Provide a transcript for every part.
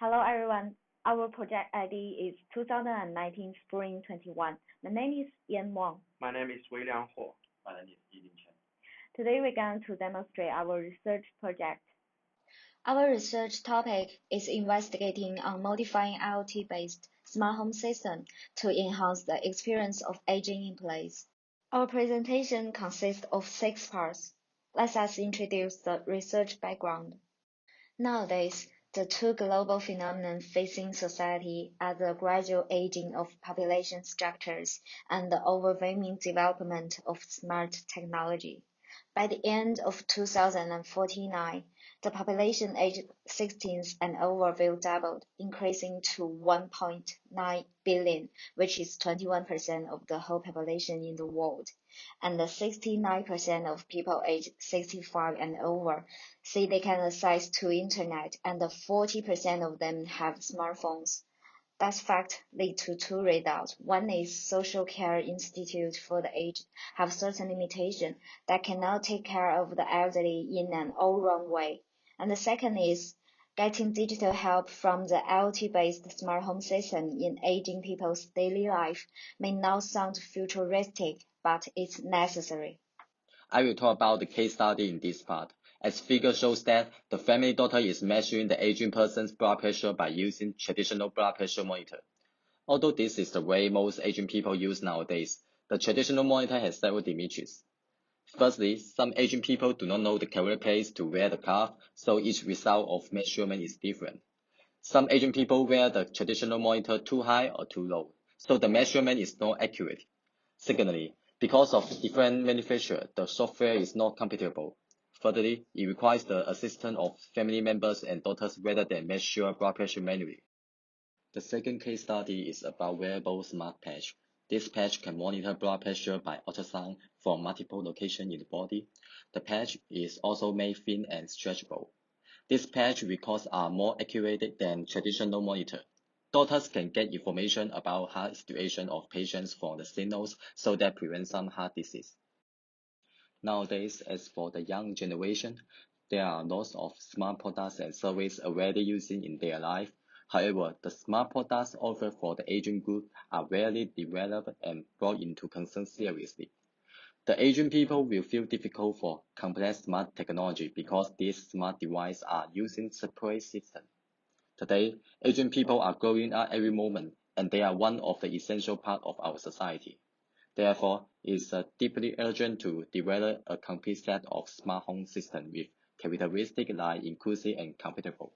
Hello everyone. Our project ID is 2019 Spring 21. My name is Wang. My name is Weiliang. My name is Yilin Chen. Today we're going to demonstrate our research project. Our research topic is investigating on modifying IoT-based smart home system to enhance the experience of aging in place. Our presentation consists of 6 parts. Let us introduce the research background. Nowadays, the two global phenomena facing society are the gradual aging of population structures and the overwhelming development of smart technology. By the end of 2049, the population aged 16 and over will double, increasing to 1.9 billion, which is 21% of the whole population in the world. And 69% of people aged 65 and over say they can access to internet, and 40% of them have smartphones. That fact lead to two results. One is social care institutes for the aged have certain limitations that cannot take care of the elderly in an all-round way. And the second is getting digital help from the IoT-based smart home system in aging people's daily life may not sound futuristic, but it's necessary. I will talk about the case study in this part, as figure shows that the family doctor is measuring the aging person's blood pressure by using traditional blood pressure monitor. Although this is the way most aging people use nowadays, the traditional monitor has several damages. Firstly, some aging people do not know the correct place to wear the cuff, so each result of measurement is different. Some aging people wear the traditional monitor too high or too low, so the measurement is not accurate. Secondly, because of different manufacturer, the software is not compatible. Thirdly, it requires the assistance of family members and doctors rather than measure blood pressure manually. The second case study is about wearable smart patch. This patch can monitor blood pressure by ultrasound from multiple locations in the body. The patch is also made thin and stretchable. This patch records are more accurate than traditional monitor. Doctors can get information about heart situation of patients from the signals, so that prevents some heart disease. Nowadays, as for the young generation, there are lots of smart products and services already using in their life. However, the smart products offered for the aging group are rarely developed and brought into concern seriously. The aging people will feel difficult for complex smart technology because these smart devices are using separate systems. Today, aging people are growing up every moment, and they are one of the essential part of our society. Therefore, it is deeply urgent to develop a complete set of smart home systems with characteristics like inclusive and compatible.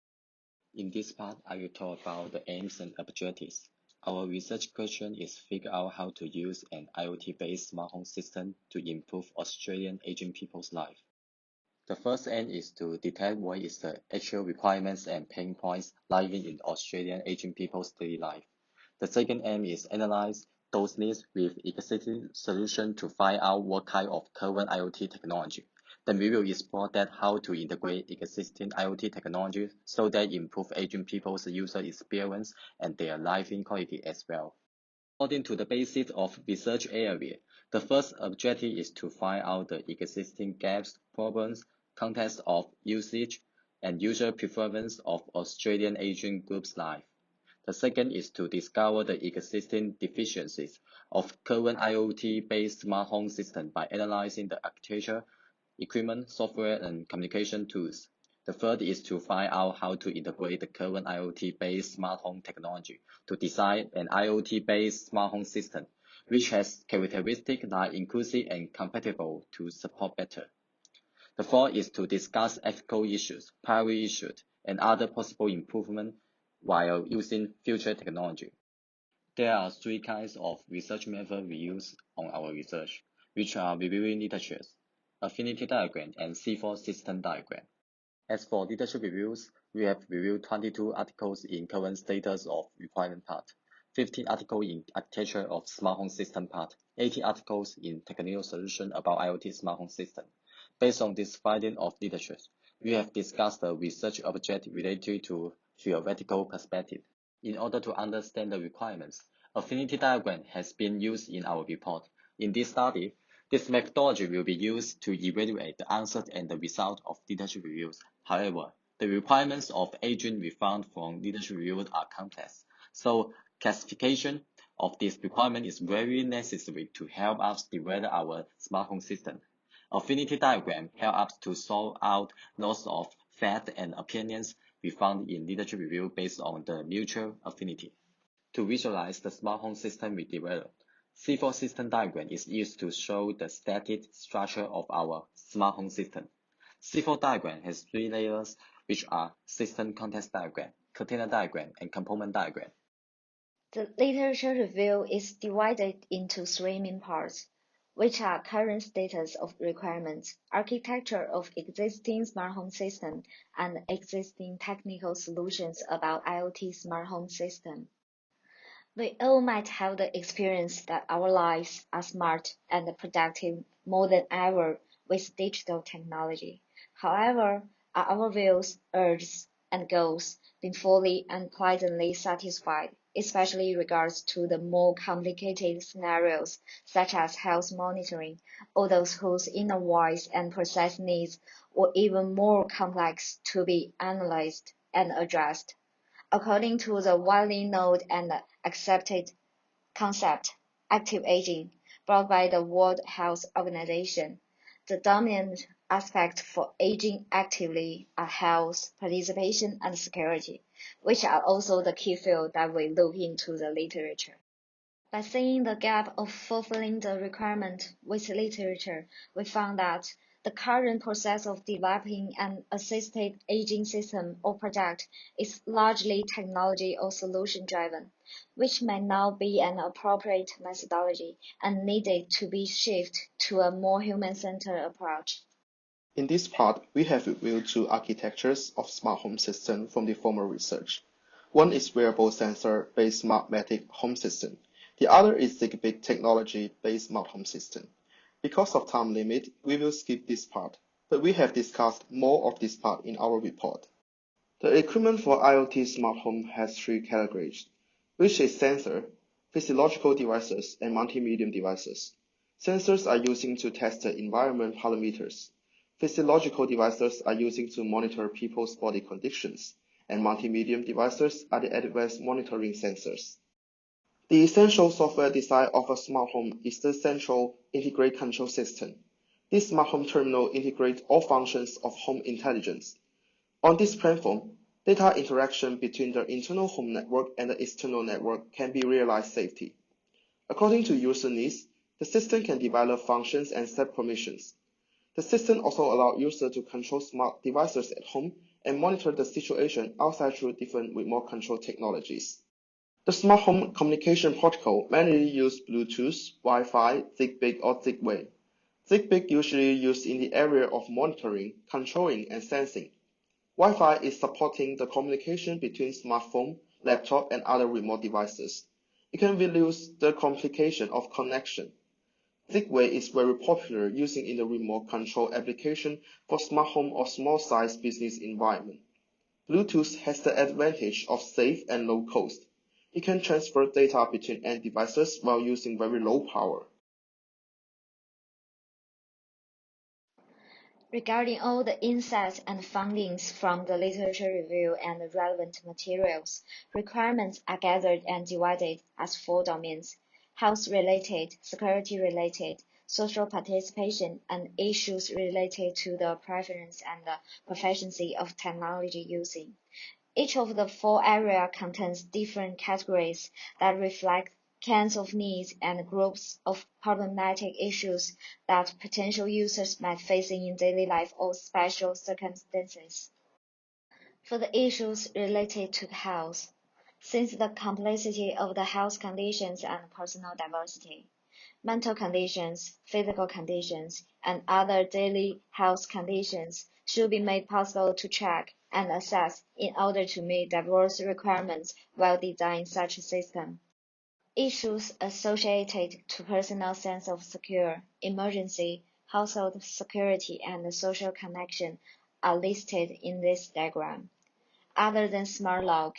In this part, I will talk about the aims and objectives. Our research question is figure out how to use an IoT-based smart home system to improve Australian aging people's life. The first aim is to detect what is the actual requirements and pain points living in Australian aging people's daily life. The second aim is analyze those needs with existing solutions to find out what kind of current IoT technology. Then we will explore that how to integrate existing IoT technology so that improve aging people's user experience and their living quality as well. According to the basis of research area, the first objective is to find out the existing gaps, problems, context of usage, and user preference of Australian aging groups' life. The second is to discover the existing deficiencies of current IoT-based smart home system by analyzing the architecture, equipment, software, and communication tools. The third is to find out how to integrate the current IoT-based smart home technology to design an IoT-based smart home system, which has characteristics like inclusive and compatible to support better. The fourth is to discuss ethical issues, privacy issues, and other possible improvements while using future technology. There are three kinds of research methods we use on our research, which are reviewing literature, affinity diagram, and C4 system diagram. As for literature reviews, we have reviewed 22 articles in current status of requirement part, 15 articles in architecture of smart home system part, 80 articles in technical solution about IoT smart home system. Based on this finding of literature, we have discussed the research objective related to theoretical perspective. In order to understand the requirements, affinity diagram has been used in our report. In this study, this methodology will be used to evaluate the answers and the result of literature reviews. However, The requirements of aging we found from literature review are complex, so classification of this requirement is very necessary to help us develop our smart home system. Affinity diagram help us to solve out lots of facts and opinions we found in literature review based on the mutual affinity. To visualize the smart home system we developed, C4 system diagram is used to show the static structure of our smart home system. C4 diagram has three layers, which are system context diagram, container diagram, and component diagram. The literature review is divided into three main parts, which are current status of requirements, architecture of existing smart home system, and existing technical solutions about IoT smart home system. We all might have the experience that our lives are smart and productive more than ever with digital technology. However, are our views, urges, and goals being fully and pleasantly satisfied, especially regards to the more complicated scenarios such as health monitoring, or those whose inner voice and process needs were even more complex to be analyzed and addressed? According to the widely known and accepted concept, active aging, brought by the World Health Organization, the dominant aspects for aging actively are health, participation, and security, which are also the key fields that we look into the literature. By seeing the gap of fulfilling the requirement with literature, we found that the current process of developing an assisted aging system or project is largely technology or solution driven, which may now be an appropriate methodology and needed to be shifted to a more human-centered approach. In this part, we have reviewed two architectures of smart home system from the former research. One is wearable sensor-based smartmatic home system. The other is Zigbee technology-based smart home system. Because of time limit, we will skip this part, but we have discussed more of this part in our report. The equipment for IoT smart home has three categories, which is sensor, physiological devices, and multimedia devices. Sensors are using to test the environment parameters. Physiological devices are using to monitor people's body conditions, and multimedia devices are the advanced monitoring sensors. The essential software design of a smart home is the central integrated control system. This smart home terminal integrates all functions of home intelligence. On this platform, data interaction between the internal home network and the external network can be realized safely. According to user needs, the system can develop functions and set permissions. The system also allows users to control smart devices at home and monitor the situation outside through different remote control technologies. The smart home communication protocol mainly uses Bluetooth, Wi-Fi, Zigbee, or Zigbee. Zigbee usually used in the area of monitoring, controlling, and sensing. Wi-Fi is supporting the communication between smartphone, laptop, and other remote devices. It can reduce the complication of connection. Zigbee is very popular using in the remote control application for smart home or small-size business environment. Bluetooth has the advantage of safe and low cost. It can transfer data between end devices while using very low power. Regarding all the insights and findings from the literature review and the relevant materials, requirements are gathered and divided as four domains: health-related, security-related, social participation, and issues related to the preference and the proficiency of technology using. Each of the four areas contains different categories that reflect kinds of needs and groups of problematic issues that potential users might face in daily life or special circumstances. For the issues related to health, since the complexity of the health conditions and personal diversity, mental conditions, physical conditions, and other daily health conditions should be made possible to track and assess in order to meet diverse requirements while designing such a system. Issues associated to personal sense of secure, emergency, household security, and social connection are listed in this diagram. Other than smart lock,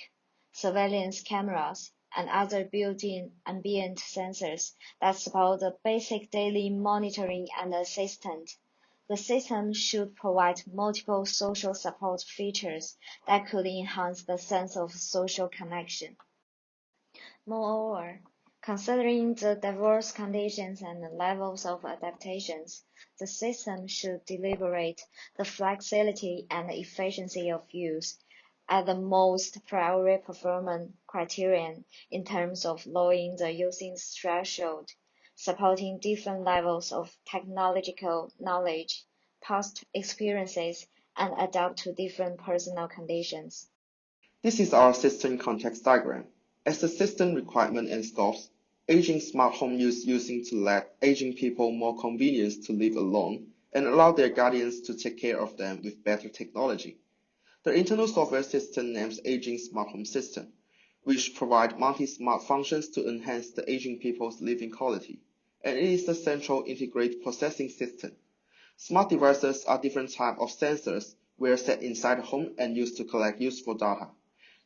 surveillance cameras, and other built-in ambient sensors that support the basic daily monitoring and assistance, The system should provide multiple social support features that could enhance the sense of social connection. Moreover, considering the diverse conditions and the levels of adaptations, the system should deliberate the flexibility and efficiency of use at the most priority performance criterion in terms of lowering the using threshold, supporting different levels of technological knowledge, past experiences, and adapt to different personal conditions. This is our system context diagram. As the system requirement and scopes, aging smart home use using to let aging people more convenience to live alone and allow their guardians to take care of them with better technology. The internal software system names Aging Smart Home System, which provide multi-smart functions to enhance the aging people's living quality, and it is the central integrated processing system. Smart devices are different types of sensors were set inside the home and used to collect useful data.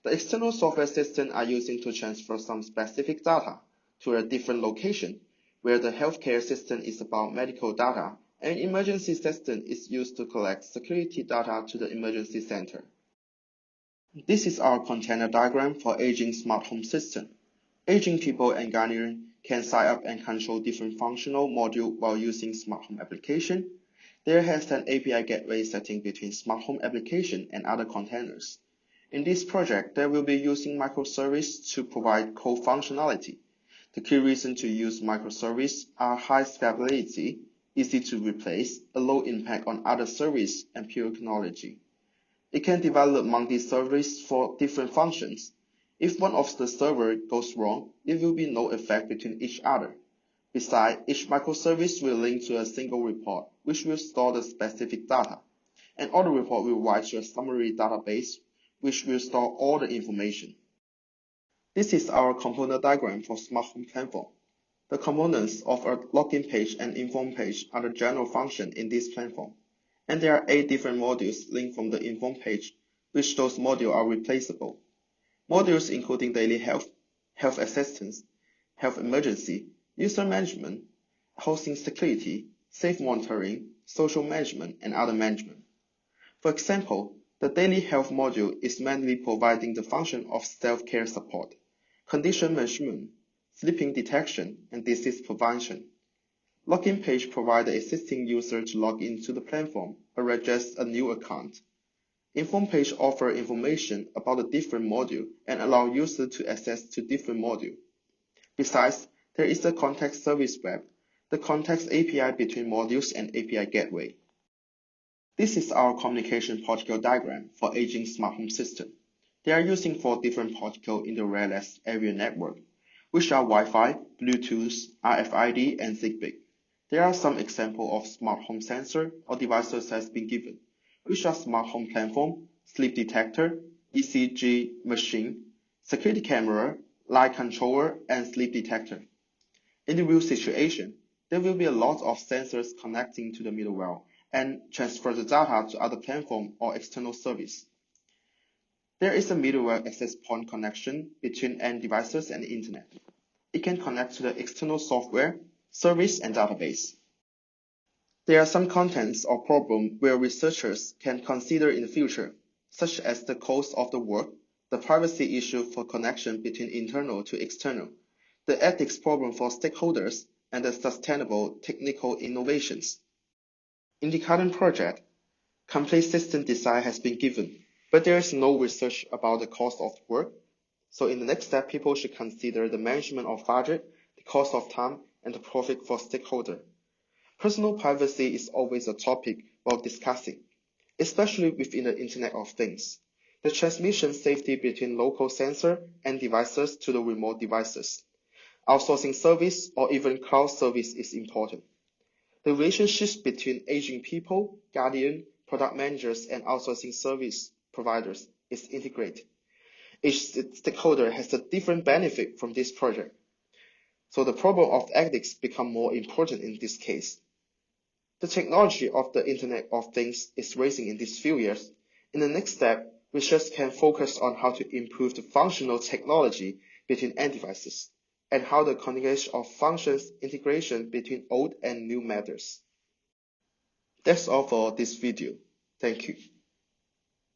The external software system are using to transfer some specific data to a different location, where the healthcare system is about medical data, and emergency system is used to collect security data to the emergency center. This is our container diagram for Aging Smart Home System. Aging people and guardians can sign up and control different functional modules while using smart home application. There has an API gateway setting between smart home application and other containers. In this project, they will be using microservice to provide core functionality. The key reason to use microservice are high scalability, easy to replace, a low impact on other service, and pure technology. It can develop multi-service for different functions. If one of the servers goes wrong, there will be no effect between each other. Besides, each microservice will link to a single report, which will store the specific data. And all the report will write to a summary database, which will store all the information. This is our component diagram for Smart Home Platform. The components of a login page and inform page are the general function in this platform. And there are 8 different modules linked from the inform page, which those modules are replaceable. Modules including daily health, health assistance, health emergency, user management, housing security, safe monitoring, social management, and other management. For example, the daily health module is mainly providing the function of self-care support, condition management, sleeping detection, and disease prevention. Login page provides the existing user to log into the platform or register a new account. Inform page offers information about the different module and allow users to access to different modules. Besides, there is the context service web, the context API between modules and API gateway. This is our communication protocol diagram for Aging Smart Home System. They are using 4 different protocols in the wireless area network, which are Wi-Fi, Bluetooth, RFID, and Zigbee. There are some examples of smart home sensor or devices has been given, which are smart home platform, sleep detector, ECG machine, security camera, light controller, and sleep detector. In the real situation, there will be a lot of sensors connecting to the middleware and transfer the data to other platform or external service. There is a middleware access point connection between end devices and the internet. It can connect to the external software, service, and database. There are some contents or problems where researchers can consider in the future, such as the cost of the work, the privacy issue for connection between internal to external, the ethics problem for stakeholders, and the sustainable technical innovations. In the current project, complete system design has been given, but there is no research about the cost of work. So in the next step, people should consider the management of budget, the cost of time, and the profit for stakeholder. Personal privacy is always a topic while discussing, especially within the Internet of Things. The transmission safety between local sensor and devices to the remote devices. Outsourcing service or even cloud service is important. The relationships between aging people, guardian, product managers, and outsourcing service providers is integrated. Each stakeholder has a different benefit from this project. So the problem of ethics become more important in this case. The technology of the Internet of Things is rising in these few years. In the next step, research can focus on how to improve the functional technology between end devices, and how the combination of functions integration between old and new methods. That's all for this video. Thank you.